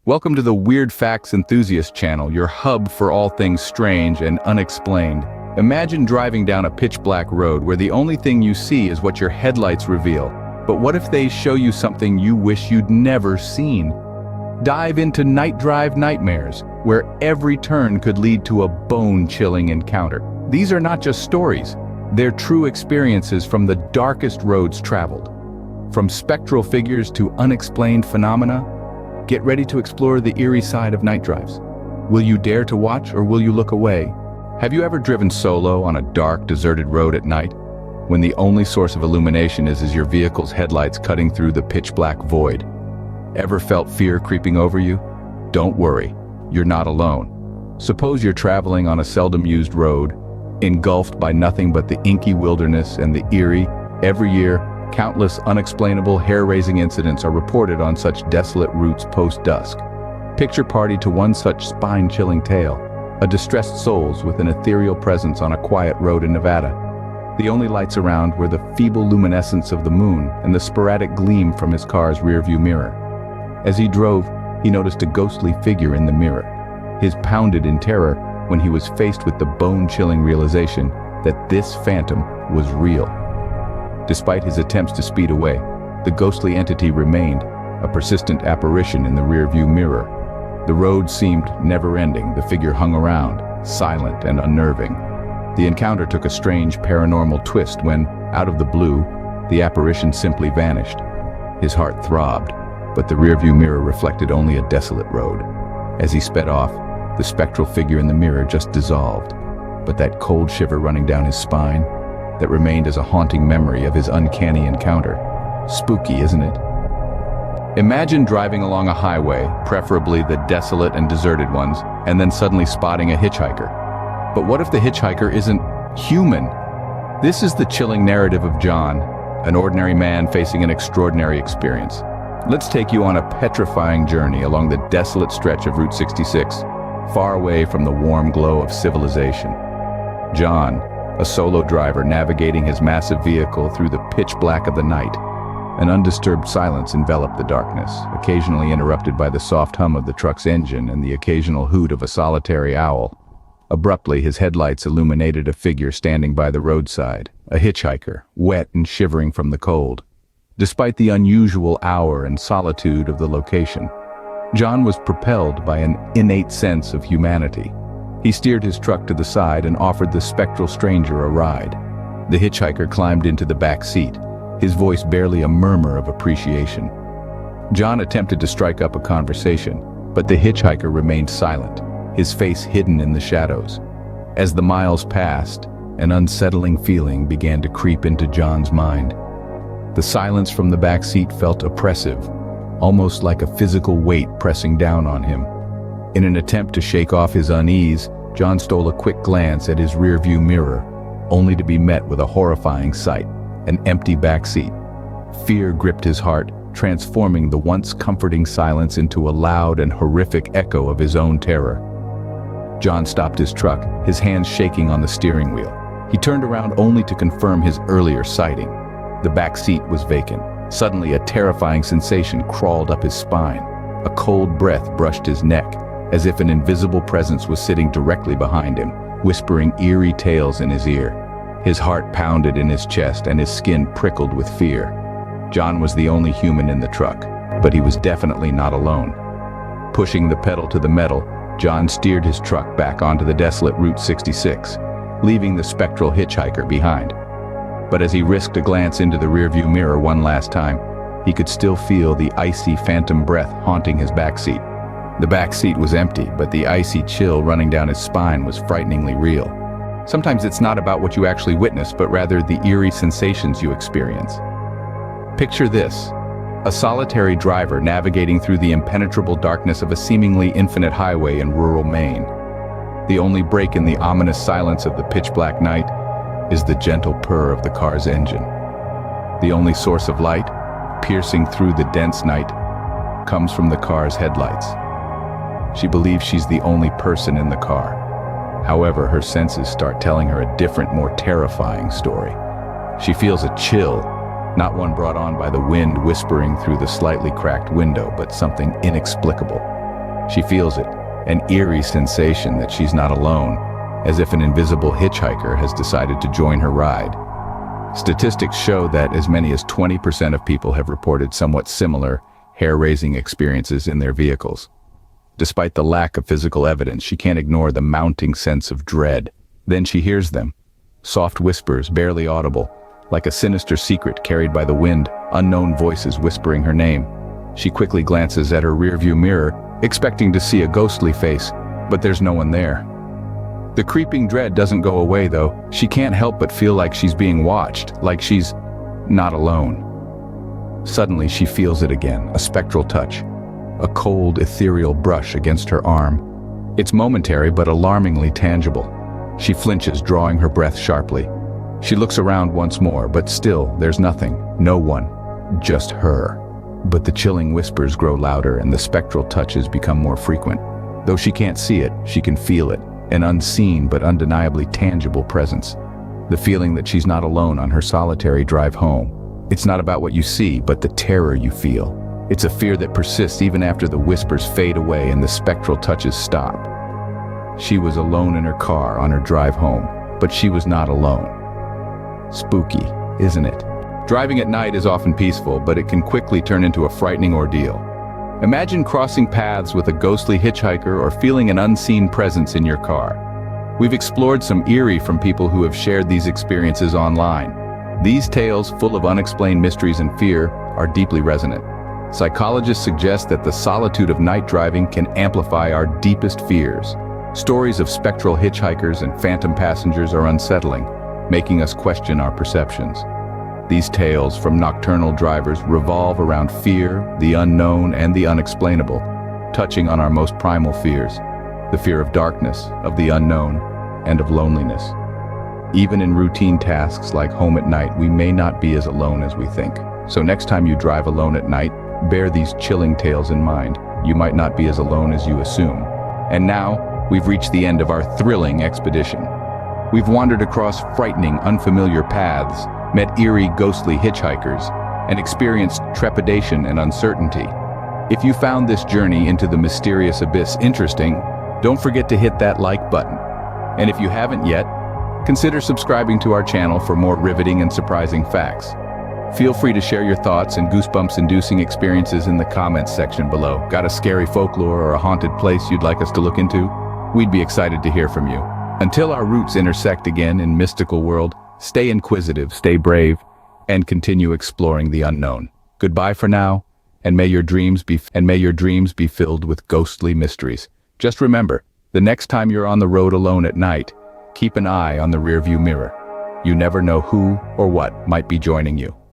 Welcome to the Weird Facts Enthusiast channel, your hub for all things strange and unexplained. Imagine driving down a pitch-black road where the only thing you see is what your headlights reveal. But what if they show you something you wish you'd never seen? Dive into NightDrive nightmares, where every turn could lead to a bone-chilling encounter. These are not just stories, they're true experiences from the darkest roads traveled. From spectral figures to unexplained phenomena, get ready to explore the eerie side of night drives. Will you dare to watch or will you look away? Have you ever driven solo on a dark, deserted road at night, when the only source of illumination is your vehicle's headlights cutting through the pitch-black void? Ever felt fear creeping over you? Don't worry, you're not alone. Suppose you're traveling on a seldom-used road, engulfed by nothing but the inky wilderness and the eerie. Every year, countless unexplainable, hair-raising incidents are reported on such desolate routes post-dusk. Picture party to one such spine-chilling tale, a distressed souls with an ethereal presence on a quiet road in Nevada. The only lights around were the feeble luminescence of the moon and the sporadic gleam from his car's rearview mirror. As he drove, he noticed a ghostly figure in the mirror. His pounded in terror when he was faced with the bone-chilling realization that this phantom was real. Despite his attempts to speed away, the ghostly entity remained, a persistent apparition in the rearview mirror. The road seemed never-ending. The figure hung around, silent and unnerving. The encounter took a strange paranormal twist when, out of the blue, the apparition simply vanished. His heart throbbed, but the rearview mirror reflected only a desolate road. As he sped off, the spectral figure in the mirror just dissolved, but that cold shiver running down his spine, that remained as a haunting memory of his uncanny encounter. Spooky, isn't it? Imagine driving along a highway, preferably the desolate and deserted ones, and then suddenly spotting a hitchhiker. But what if the hitchhiker isn't human? This is the chilling narrative of John, an ordinary man facing an extraordinary experience. Let's take you on a petrifying journey along the desolate stretch of Route 66, far away from the warm glow of civilization. John, a solo driver navigating his massive vehicle through the pitch black of the night. An undisturbed silence enveloped the darkness, occasionally interrupted by the soft hum of the truck's engine and the occasional hoot of a solitary owl. Abruptly, his headlights illuminated a figure standing by the roadside, a hitchhiker, wet and shivering from the cold. Despite the unusual hour and solitude of the location, John was propelled by an innate sense of humanity. He steered his truck to the side and offered the spectral stranger a ride. The hitchhiker climbed into the back seat, his voice barely a murmur of appreciation. John attempted to strike up a conversation, but the hitchhiker remained silent, his face hidden in the shadows. As the miles passed, an unsettling feeling began to creep into John's mind. The silence from the back seat felt oppressive, almost like a physical weight pressing down on him. In an attempt to shake off his unease, John stole a quick glance at his rearview mirror, only to be met with a horrifying sight, an empty back seat. Fear gripped his heart, transforming the once comforting silence into a loud and horrific echo of his own terror. John stopped his truck, his hands shaking on the steering wheel. He turned around only to confirm his earlier sighting. The back seat was vacant. Suddenly, a terrifying sensation crawled up his spine. A cold breath brushed his neck, as if an invisible presence was sitting directly behind him, whispering eerie tales in his ear. His heart pounded in his chest and his skin prickled with fear. John was the only human in the truck, but he was definitely not alone. Pushing the pedal to the metal, John steered his truck back onto the desolate Route 66, leaving the spectral hitchhiker behind. But as he risked a glance into the rearview mirror one last time, he could still feel the icy phantom breath haunting his backseat. The back seat was empty, but the icy chill running down his spine was frighteningly real. Sometimes it's not about what you actually witness, but rather the eerie sensations you experience. Picture this: a solitary driver navigating through the impenetrable darkness of a seemingly infinite highway in rural Maine. The only break in the ominous silence of the pitch-black night is the gentle purr of the car's engine. The only source of light, piercing through the dense night, comes from the car's headlights. She believes she's the only person in the car. However, her senses start telling her a different, more terrifying story. She feels a chill, not one brought on by the wind whispering through the slightly cracked window, but something inexplicable. She feels it, an eerie sensation that she's not alone, as if an invisible hitchhiker has decided to join her ride. Statistics show that as many as 20% of people have reported somewhat similar, hair-raising experiences in their vehicles. Despite the lack of physical evidence, she can't ignore the mounting sense of dread. Then she hears them. Soft whispers, barely audible, like a sinister secret carried by the wind, unknown voices whispering her name. She quickly glances at her rearview mirror, expecting to see a ghostly face, but there's no one there. The creeping dread doesn't go away though. She can't help but feel like she's being watched, like she's not alone. Suddenly she feels it again, a spectral touch, a cold, ethereal brush against her arm. It's momentary but alarmingly tangible. She flinches, drawing her breath sharply. She looks around once more, but still there's nothing, no one, just her. But the chilling whispers grow louder and the spectral touches become more frequent. Though she can't see it, she can feel it, an unseen but undeniably tangible presence. The feeling that she's not alone on her solitary drive home. It's not about what you see, but the terror you feel. It's a fear that persists even after the whispers fade away and the spectral touches stop. She was alone in her car on her drive home, but she was not alone. Spooky, isn't it? Driving at night is often peaceful, but it can quickly turn into a frightening ordeal. Imagine crossing paths with a ghostly hitchhiker or feeling an unseen presence in your car. We've explored some eerie from people who have shared these experiences online. These tales, full of unexplained mysteries and fear, are deeply resonant. Psychologists suggest that the solitude of night driving can amplify our deepest fears. Stories of spectral hitchhikers and phantom passengers are unsettling, making us question our perceptions. These tales from nocturnal drivers revolve around fear, the unknown, and the unexplainable, touching on our most primal fears, the fear of darkness, of the unknown, and of loneliness. Even in routine tasks like home at night, we may not be as alone as we think. So next time you drive alone at night, bear these chilling tales in mind. You might not be as alone as you assume. And now, we've reached the end of our thrilling expedition. We've wandered across frightening, unfamiliar paths, met eerie, ghostly hitchhikers, and experienced trepidation and uncertainty. If you found this journey into the mysterious abyss interesting, don't forget to hit that like button. And if you haven't yet, consider subscribing to our channel for more riveting and surprising facts. Feel free to share your thoughts and goosebumps-inducing experiences in the comments section below. Got a scary folklore or a haunted place you'd like us to look into? We'd be excited to hear from you. Until our routes intersect again in mystical world, stay inquisitive, stay brave, and continue exploring the unknown. Goodbye for now, and may your dreams be filled with ghostly mysteries. Just remember, the next time you're on the road alone at night, keep an eye on the rearview mirror. You never know who or what might be joining you.